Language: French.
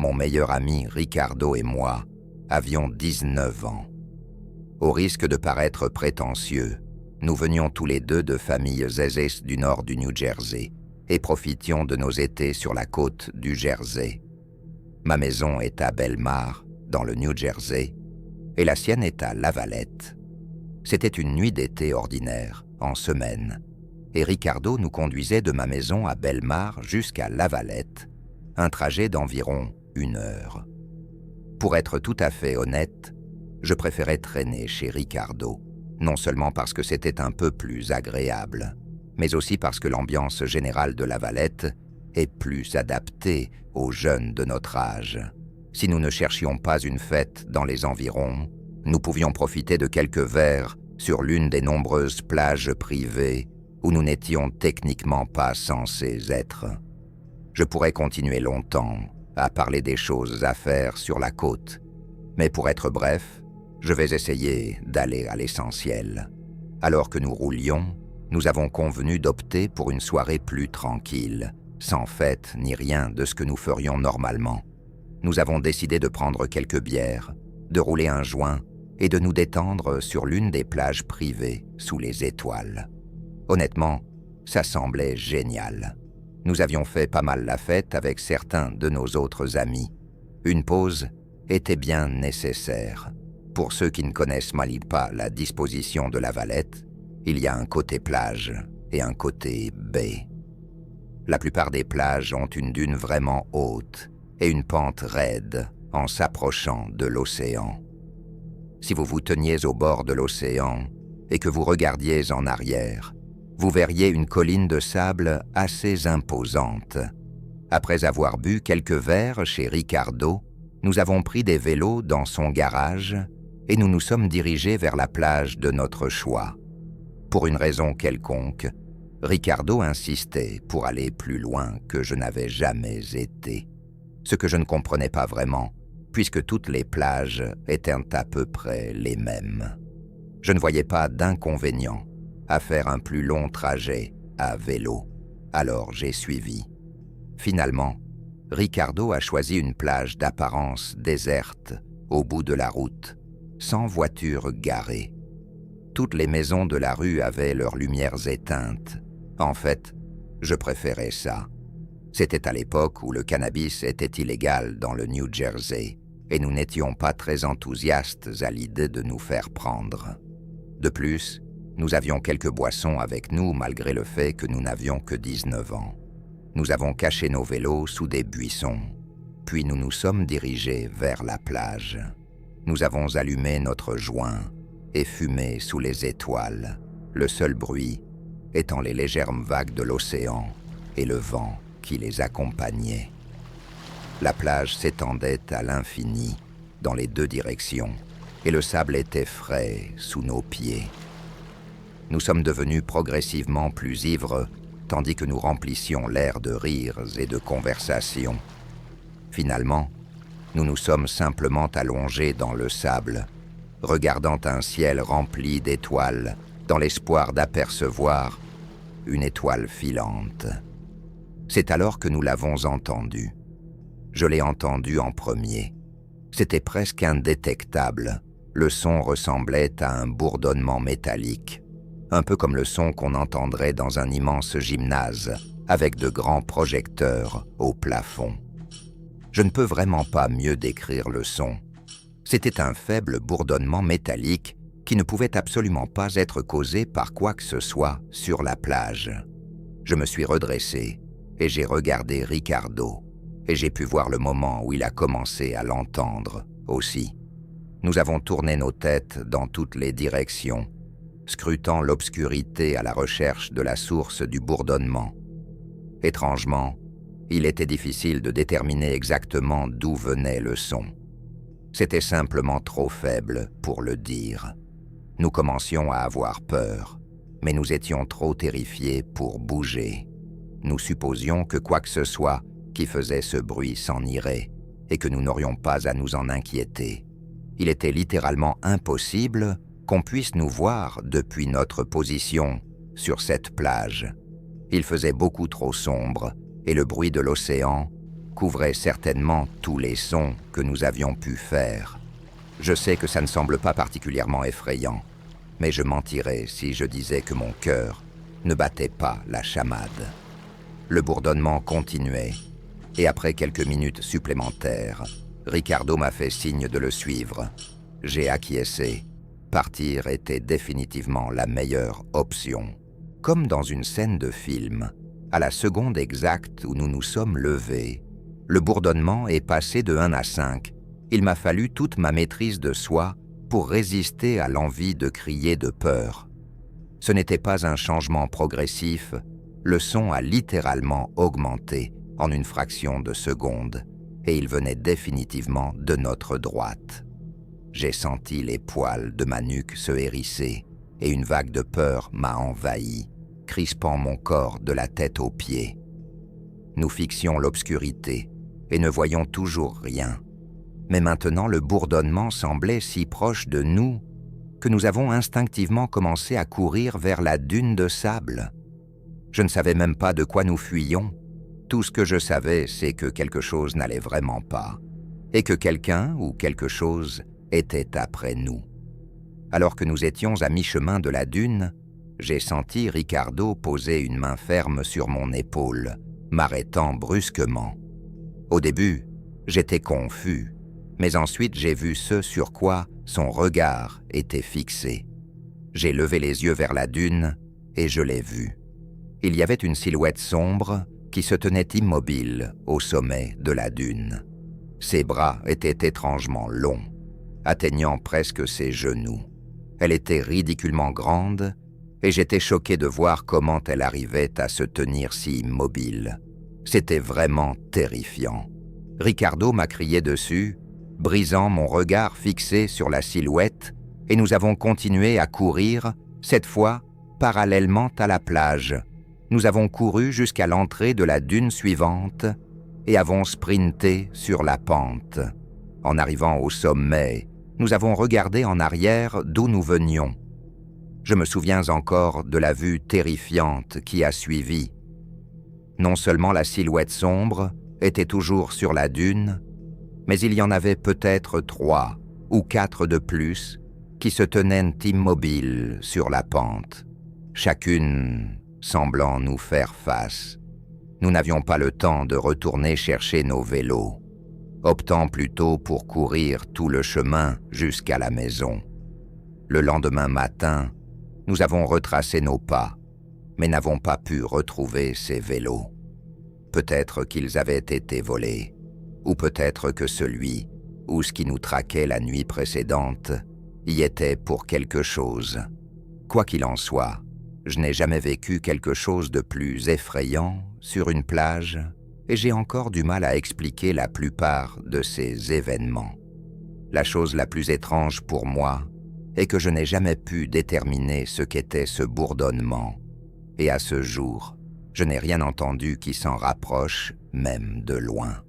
mon meilleur ami Ricardo et moi avions 19 ans. Au risque de paraître prétentieux, nous venions tous les deux de familles aisées du nord du New Jersey et profitions de nos étés sur la côte du Jersey. Ma maison est à Belmar, dans le New Jersey, et la sienne est à Lavalette. C'était une nuit d'été ordinaire, en semaine, et Ricardo nous conduisait de ma maison à Belmar jusqu'à Lavalette, un trajet d'environ 1 heure. Pour être tout à fait honnête, je préférais traîner chez Ricardo, non seulement parce que c'était un peu plus agréable, mais aussi parce que l'ambiance générale de Lavalette est plus adaptée aux jeunes de notre âge. Si nous ne cherchions pas une fête dans les environs, nous pouvions profiter de quelques verres sur l'une des nombreuses plages privées où nous n'étions techniquement pas censés être. Je pourrais continuer longtemps à parler des choses à faire sur la côte, mais pour être bref, je vais essayer d'aller à l'essentiel. Alors que nous roulions, nous avons convenu d'opter pour une soirée plus tranquille, sans fête ni rien de ce que nous ferions normalement. Nous avons décidé de prendre quelques bières, de rouler un joint et de nous détendre sur l'une des plages privées sous les étoiles. Honnêtement, ça semblait génial. Nous avions fait pas mal la fête avec certains de nos autres amis. Une pause était bien nécessaire. Pour ceux qui ne connaissent mal pas la disposition de Lavalette, il y a un côté plage et un côté baie. La plupart des plages ont une dune vraiment haute et une pente raide en s'approchant de l'océan. Si vous vous teniez au bord de l'océan et que vous regardiez en arrière, vous verriez une colline de sable assez imposante. Après avoir bu quelques verres chez Ricardo, nous avons pris des vélos dans son garage et nous nous sommes dirigés vers la plage de notre choix. Pour une raison quelconque, Ricardo insistait pour aller plus loin que je n'avais jamais été. Ce que je ne comprenais pas vraiment, puisque toutes les plages étaient à peu près les mêmes. Je ne voyais pas d'inconvénient à faire un plus long trajet à vélo, alors j'ai suivi. Finalement, Ricardo a choisi une plage d'apparence déserte au bout de la route, sans voiture garée. Toutes les maisons de la rue avaient leurs lumières éteintes. En fait, je préférais ça. C'était à l'époque où le cannabis était illégal dans le New Jersey et nous n'étions pas très enthousiastes à l'idée de nous faire prendre. De plus, nous avions quelques boissons avec nous malgré le fait que nous n'avions que 19 ans. Nous avons caché nos vélos sous des buissons, puis nous nous sommes dirigés vers la plage. Nous avons allumé notre joint et fumé sous les étoiles, le seul bruit étant les légères vagues de l'océan et le vent qui les accompagnait. La plage s'étendait à l'infini, dans les 2 directions, et le sable était frais sous nos pieds. Nous sommes devenus progressivement plus ivres, tandis que nous remplissions l'air de rires et de conversations. Finalement, nous nous sommes simplement allongés dans le sable, regardant un ciel rempli d'étoiles, dans l'espoir d'apercevoir une étoile filante. C'est alors que nous l'avons entendu. Je l'ai entendu en premier. C'était presque indétectable. Le son ressemblait à un bourdonnement métallique, un peu comme le son qu'on entendrait dans un immense gymnase, avec de grands projecteurs au plafond. Je ne peux vraiment pas mieux décrire le son. C'était un faible bourdonnement métallique qui ne pouvait absolument pas être causé par quoi que ce soit sur la plage. Je me suis redressé et j'ai regardé Ricardo, et j'ai pu voir le moment où il a commencé à l'entendre aussi. Nous avons tourné nos têtes dans toutes les directions, scrutant l'obscurité à la recherche de la source du bourdonnement. Étrangement, il était difficile de déterminer exactement d'où venait le son. C'était simplement trop faible pour le dire. Nous commencions à avoir peur, mais nous étions trop terrifiés pour bouger. Nous supposions que quoi que ce soit qui faisait ce bruit s'en irait et que nous n'aurions pas à nous en inquiéter. Il était littéralement impossible qu'on puisse nous voir depuis notre position sur cette plage. Il faisait beaucoup trop sombre et le bruit de l'océan couvrait certainement tous les sons que nous avions pu faire. Je sais que ça ne semble pas particulièrement effrayant, mais je mentirais si je disais que mon cœur ne battait pas la chamade. Le bourdonnement continuait, et après quelques minutes supplémentaires, Ricardo m'a fait signe de le suivre. J'ai acquiescé. Partir était définitivement la meilleure option. Comme dans une scène de film, à la seconde exacte où nous nous sommes levés, le bourdonnement est passé de 1 à 5. Il m'a fallu toute ma maîtrise de soi pour résister à l'envie de crier de peur. Ce n'était pas un changement progressif, le son a littéralement augmenté en une fraction de seconde, et il venait définitivement de notre droite. J'ai senti les poils de ma nuque se hérisser, et une vague de peur m'a envahi, crispant mon corps de la tête aux pieds. Nous fixions l'obscurité, et ne voyions toujours rien. Mais maintenant le bourdonnement semblait si proche de nous que nous avons instinctivement commencé à courir vers la dune de sable. Je ne savais même pas de quoi nous fuyions. Tout ce que je savais, c'est que quelque chose n'allait vraiment pas, et que quelqu'un ou quelque chose était après nous. Alors que nous étions à mi-chemin de la dune, j'ai senti Ricardo poser une main ferme sur mon épaule, m'arrêtant brusquement. Au début, j'étais confus, mais ensuite j'ai vu ce sur quoi son regard était fixé. J'ai levé les yeux vers la dune et je l'ai vu. Il y avait une silhouette sombre qui se tenait immobile au sommet de la dune. Ses bras étaient étrangement longs, atteignant presque ses genoux. Elle était ridiculement grande et j'étais choqué de voir comment elle arrivait à se tenir si immobile. C'était vraiment terrifiant. Ricardo m'a crié dessus, brisant mon regard fixé sur la silhouette, et nous avons continué à courir, cette fois parallèlement à la plage. Nous avons couru jusqu'à l'entrée de la dune suivante et avons sprinté sur la pente. En arrivant au sommet, nous avons regardé en arrière d'où nous venions. Je me souviens encore de la vue terrifiante qui a suivi. Non seulement la silhouette sombre était toujours sur la dune, mais il y en avait peut-être 3 ou 4 de plus qui se tenaient immobiles sur la pente, chacune semblant nous faire face. Nous n'avions pas le temps de retourner chercher nos vélos, optant plutôt pour courir tout le chemin jusqu'à la maison. Le lendemain matin, nous avons retracé nos pas, mais n'avons pas pu retrouver ces vélos. Peut-être qu'ils avaient été volés, ou peut-être que celui ou ce qui nous traquait la nuit précédente y était pour quelque chose. Quoi qu'il en soit, je n'ai jamais vécu quelque chose de plus effrayant sur une plage et j'ai encore du mal à expliquer la plupart de ces événements. La chose la plus étrange pour moi est que je n'ai jamais pu déterminer ce qu'était ce bourdonnement et à ce jour, je n'ai rien entendu qui s'en rapproche même de loin.